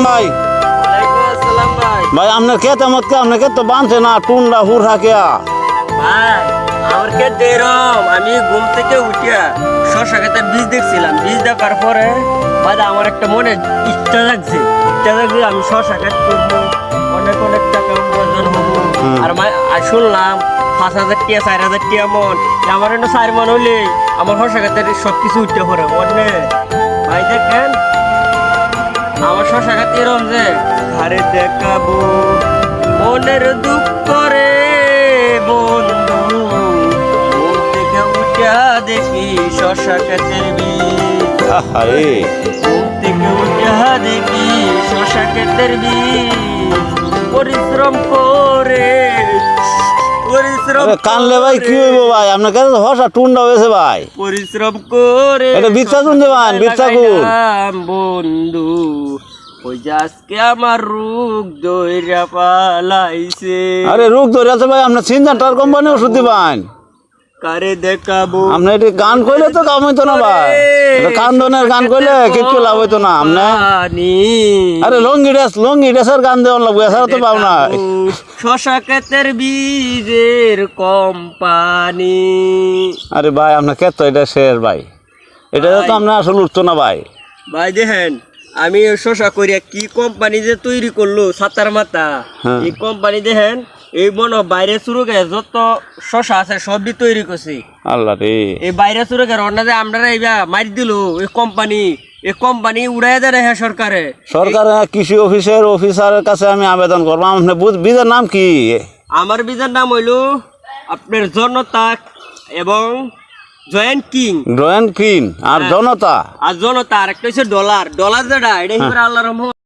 ভাই ওয়ালাইকুম আসসালাম ভাই। ভাই আপনার খেতে মতকে আপনার খেত তো বানছে না টুনডা হুর হাকিয়া ভাই আমার কে দেরম আমি ঘুম থেকে উঠিয়া শশা খেতে বীজ দেখছিলাম, বীজ দেখার পরে ভাই আমার একটা মনে ইচ্ছা জাগছে আমি শশা খেত করবো, অনেক অনেক টাকা উপার্জন হবো। আর শুনলাম 5,000 টাকা 4,000 টাকা মন, আমার এনে 4 মন হইলে আমার শশা খেতে সব কিছু উঠতে পারে অনেক। ভাই দেখেন আমার শশা খেতে এরম যে ঘরে দেখাবো মনের দুঃখ করে বন্ধু, ঘুম থেকে উঠা দেখি শশা খেতের বীজ, আরে ঘুম থেকে উঠা দেখি শশা খেতের বীজ, পরিশ্রম করে কানলে ভাই কি হইব ভাই আপনার কাছে হসা টুনডা হয়েছে ভাই পরিশ্রম করে এটা বিচ্ছা শুনতে পান বিচ্ছা কুন লাগাইলাম বন্ধু, ওই যে আজকে আমার রোগ দইরা পালাইছে। আরে রোগ ধরে আছে ভাই আপনার সিনজান্টার কোম্পানি ওষুধ দিবান কারে দেখাবো আপনি এটি গান কইলে তো কাম হইতো না ভাই এটা কান্দনের গান কইলে কিচ্ছু লাভ হইতো না আপনি আরে লঙ্গি ড্রেসের গান দেওয়ার লাগবে এছাড়া তো পাও না শশা ক্ষেতের বীজের কোম্পানি। আরে ভাই আপনার ক্ষেত তো এটা শেষ ভাই এটা তো আপনার আসলে উঠতো না ভাই ভাই দেখেন আমি শশা করিয়া কি কোম্পানি যে তৈরি করলো সাতার মাথা, এই কোম্পানি দেখেন এই মনে বাইরে শুরু করে যত শশা আছে সবই তৈরি করছি আল্লাহ রে এই বাইরে শুরু করে অন্য যে আমরা এইবা মারি দিল এই কোম্পানি উড়াই দেয় হ্যাঁ সরকারে কৃষি অফিসের অফিসারের কাছে আমি আবেদন করবো আপনার বীজের নাম কি আমার বীজের নাম হইল আপনার জনতা এবং জয়েন্ট কিং আর জনতা আর একটা হচ্ছে ডলার যেটা এটা আল্লাহ রহমান